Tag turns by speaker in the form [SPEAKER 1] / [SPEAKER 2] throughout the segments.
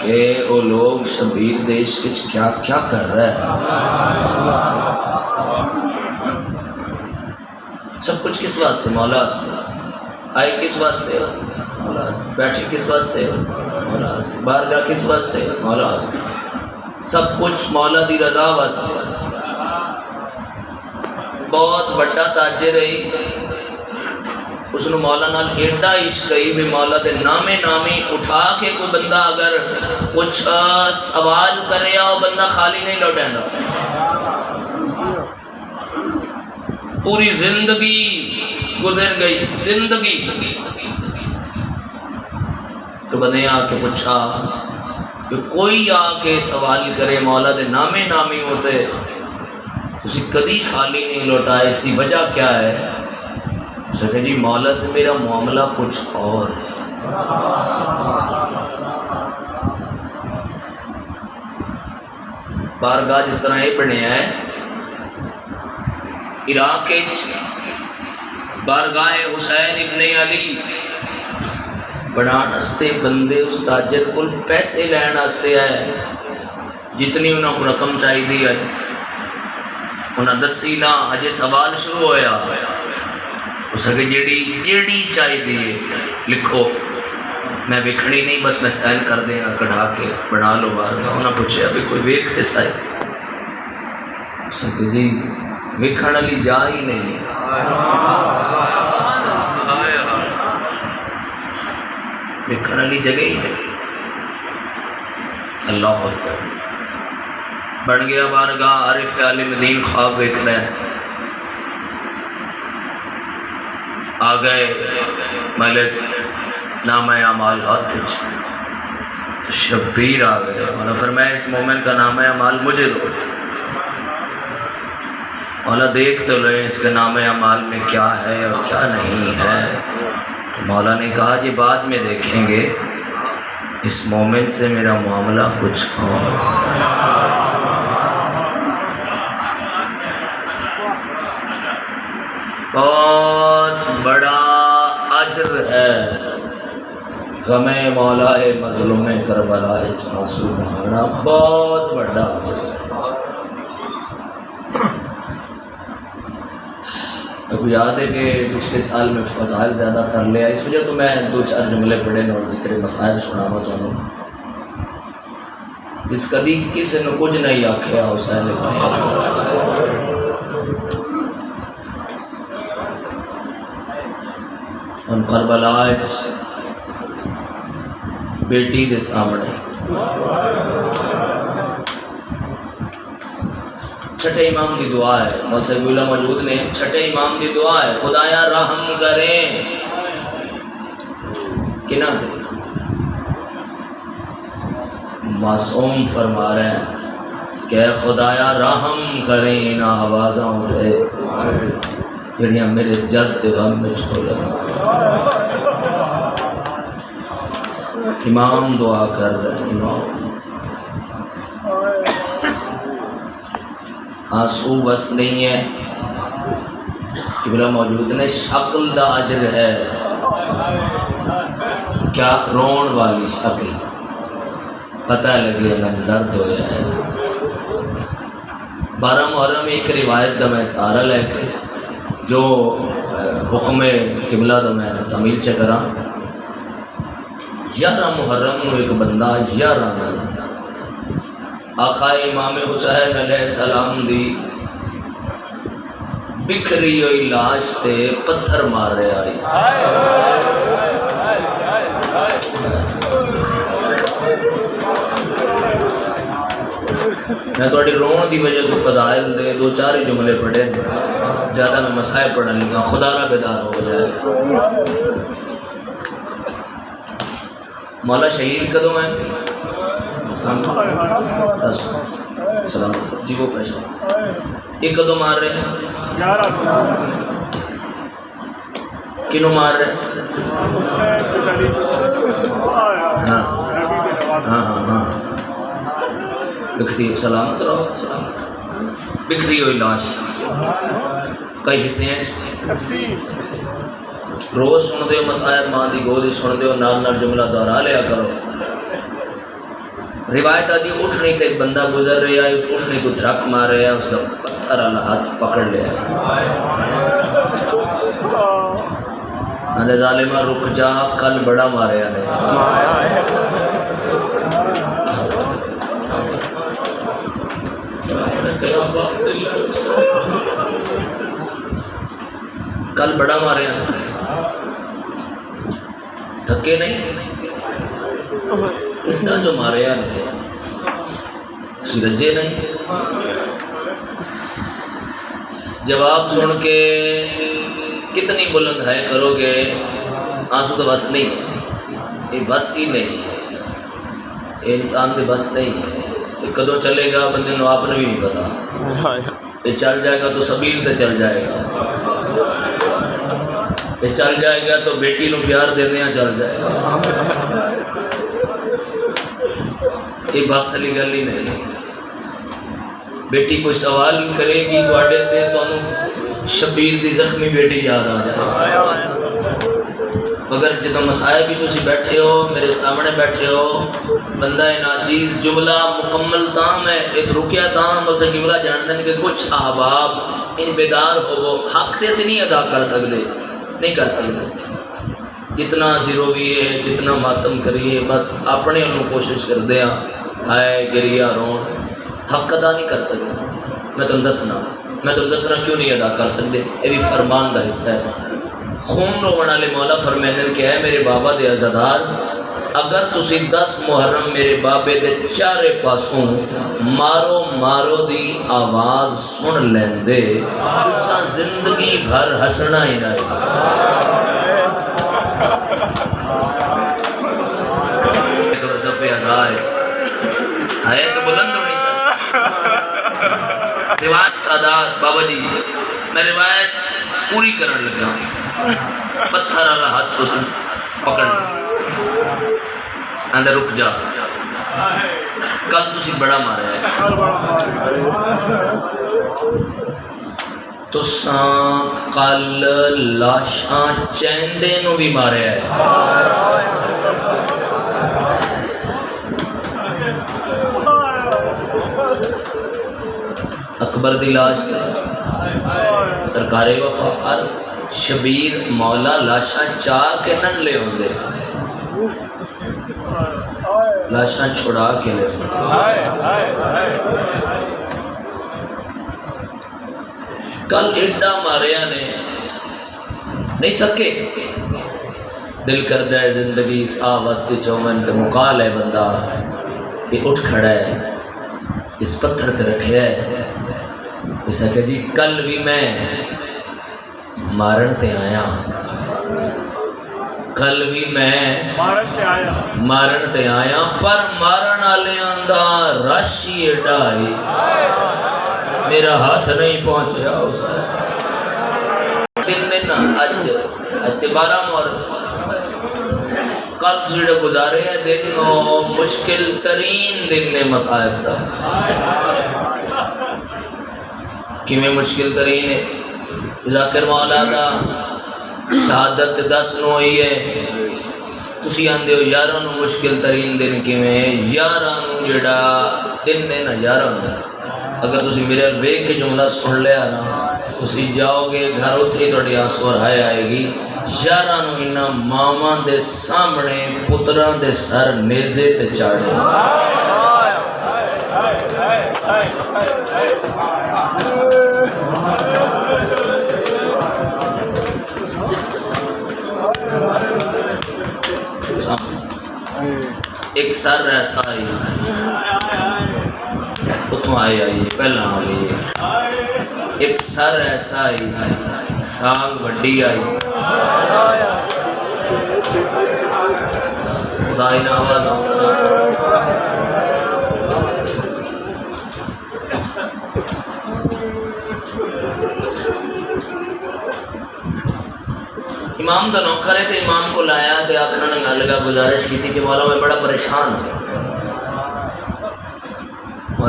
[SPEAKER 1] کہ وہ لوگ شبیر دیش کیا کیا کر رہے ہیں. سب کچھ کس واسطے؟ مولا واسطے. آئے کس واسطے؟ مولا واسطے. بیٹھے کس واسطے؟ مولا واسطے. بارگاہ کس واسطے؟ مولا واسطے. سب کچھ مولا دی رضا واسطے. بہت بڑا تاجر ہے، اس نے مولا نال ایڈا عشق ہے بھی مولا دے نامے نامی اٹھا کے کوئی بندہ اگر کچھ سوال کرے وہ بندہ خالی نہیں لوٹیندا. پوری زندگی گزر گئی، زندگی تو بندے آ کے پوچھا کہ کوئی آ کے سوال کرے مولا دے نامے نامی ہوتے اسی کدی خالی نہیں لوٹائے، اس کی وجہ کیا ہے؟ کہ جی مولا سے میرا معاملہ کچھ اور ہے. بارگاہ جس طرح یہ بنیا ہے عراق بارگاہ حسین ابن علی بنان واسطے بندے اس تاجر کو پیسے لین واسطے آئے، جتنی انہوں کو رقم چاہیے ہے انہیں دسی نہ. اجے سوال شروع ہویا اس کے جیڑی چاہیے لکھو، میں ویکھنی نہیں، بس میں سائن کر دیں گا کڑھا کے بنا لو بارگاہ. انہیں پوچھا بھی کوئی ویکھتے سائن؟ اس کے جی ویکھن والی جا ہی نہیں، ویکھن والی جگہ ہی نہیں. اللہ اکبر. بن گیا بارگاہ. عارف عالم دین خواب ویکھ رہے ہیں. آ گئے ملک نامہ اعمال ہاتھ، شبیر آ گئے. مولا فرمایا اس مومن کا نامہ اعمال مجھے دو. مولا دیکھ تو لیں اس کے نامہ اعمال میں کیا ہے اور کیا نہیں ہے. تو مولا نے کہا جی بعد میں دیکھیں گے، اس مومن سے میرا معاملہ کچھ اور. بہت بڑا اجر ہے غم مولا مظلوم کربلا آنسو بہانا، بہت بڑا اجر ہے. اب یاد ہے کہ پچھلے سال میں فضائل زیادہ کر لیا، اس وجہ تو میں دو چار جملے پڑھے اور ذکر مسائل سناوا تو جس کدی کسی نے کچھ نہیں آکھیا حسین ان کربلا بیٹی دے سامنے چھٹے امام دی دعا ہے. مولانا گولا موجود نے چھٹے امام دی دعا ہے، خدایا رحم کریں. کنا تھے؟ معصوم فرما رہے ہیں کہ خدایا رحم کریں ان آوازاں تے جڑیاں میرے جد غم میں چھوڑے. امام دعا کر رہے ہیں. امام آنسو بس نہیں ہے، قبلہ موجود نے شکل دا اجر ہے. کیا رون والی شکل، پتہ لگے میں درد ہویا ہے. 12 محرم ایک روایت دا میں سارا لے کے جو حکم قبلہ دا میں تعمیل چکراں. 11 محرم نو ایک بندہ 11 آقا امام حسین علیہ السلام دی بکھری ہوئی لاش تے پتھر مار رہے آئی. میں تھوڑی رون دی وجہ تو فضائل دے دو چار ہی جملے پڑھے، زیادہ میں مسائل پڑھنے لگا، خدا را بیدار ہو جائے. مولا شہید کدوں ہے؟ سلام جی وہ پیشہ یہ کدوں مار رہے ہیں؟ کنوں مار رہے ہیں؟ ہاں ہاں ہاں ہاں بکھری سلامت رہو. سلامت بکھری ہوئی لاش کئی حصے ہیں. روز سن دیو مسائل ماں دی گود سن دیو، نال نال جملہ دہرا لیا کرو. روایت آدھی اٹھنے تے ایک بندہ گزر رہا ہے، اٹھنے کو دھرک مار رہا ہے، اس کا پتھر والا ہاتھ پکڑ لیا ہے، ظالمہ رک جا، کل بڑا ماریا نے۔ کل بڑا ماریا نے، تھکے نہیں، اتنا جو ماریا نے سرجے نہیں۔ جواب سن کے کتنی بلند ہے کرو گے، آنسو تو بس نہیں، یہ بس ہی نہیں ہے، یہ انسان کے بس نہیں ہے، یہ کدوں چلے گا بندے نو آپ نے بھی نہیں پتا، یہ چل جائے گا تو سبیل سے چل جائے گا، یہ چل جائے گا تو بیٹی نو پیار دینے چل جائے گا، یہ بس علی گل ہی نہیں۔ بیٹی کوئی سوال کرے گی تواڈے تے تانوں شبیر دی زخمی بیٹی یاد آ جائے، مگر جدوں مسائل بھی تسی بیٹھے ہو، میرے سامنے بیٹھے ہو، بندہ ناچیز جملہ مکمل تام ہے، ایک رکیا تام بلکہ جملہ جان دیں کہ کچھ احباب ان بیدار ہو وہ حق تے سے نہیں ادا کر سکتے، نہیں کر سکتے، جتنا اسی روئیے جتنا ماتم کریے بس اپنے انہوں کوشش کر دیا، ہائے گریا رون، حق ادا نہیں کر سکتے۔ میں تم دسنا کیوں نہیں ادا کر سکتے، یہ بھی فرمان دا حصہ ہے۔ خون روان والے مولا فرمیندے کہ ہے میرے بابا دے عزادار، اگر تسی 10 محرم میرے بابے دے چارے پاسوں مارو مارو دی آواز سن لیندے، تساں زندگی بھر ہسنا ہی نہ ہے تو بلند ہونی چاہیے۔ روایت سادات بابا جی میں روایت پوری کرن لگا، پتھر والا ہاتھ اس پکڑ اندر رک جا، کل تسی بڑا مارا ہے، تساں کل لاشاں چیندے نو بھی ماریا ہے۔ اکبر دی لاش سرکار وفا شبیر مولا لاشاں چاہ کے نن لے ہوندے، لاشاں چھڑا کے لے ہوندے۔ کل ایڈا ماریا نے نہیں تھکے، دل کردہ ہے زندگی سا واسطے چومن تے مقال ہے بندہ، یہ اٹھ کھڑا ہے، اس پتھر تے رکھے ہے، اسا کہ جی کل بھی میں مارن تے آیا، کل بھی میں مارن تے آیا، پر مارن آلیاں دا راشی ایڈا ہے، میرا ہاتھ نہیں پہنچیا اس دن میں نا اج 12 محرم کل جڑے گزارے ہیں دن مشکل ترین دن نے مصائب تھا، کیویں مشکل ترین ہے، ذاکر مولا دا شہادت 10 نو ہوئی ہے، تسی آندے ہو یاراں نو مشکل ترین دن کیویں، یاراں نو جڑا دن نے نا یاراں نو، اگر تسی میرے ویکھ کے جملہ سن لیا نا تسی جاؤ گے گھر اتھے ہی تہاڈی آنسو اور ہائے آئے گی، یاراں نو انہاں ماواں دے سامنے پتراں دے سر نیزے تے چاڑے، ایک سر ایسا ہی اتوں آئیے پہلا آئیے، ایک سر ایسا ہی سانگ وڈی آئی، خدا ہی نہ آواز امام دا نوکر ہے تو امام کو لایا تو آخر نہ لگا، گزارش کی تھی کہ مولا میں بڑا پریشان ہوں،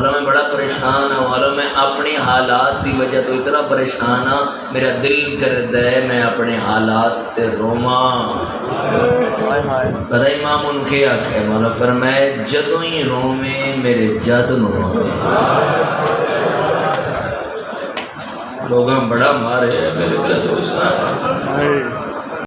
[SPEAKER 1] مولا میں بڑا پریشان ہوں، مولا میں اپنی حالات کی وجہ تو اتنا پریشان ہوں، میرا دل کرتا ہے میں اپنے حالات تے رواں۔ پتہ امام ان کے آکھے مولا فرمائے جدوں ہی روویں میرے جد نو روویں۔ لوگاں بڑا مارے میرے جد نو۔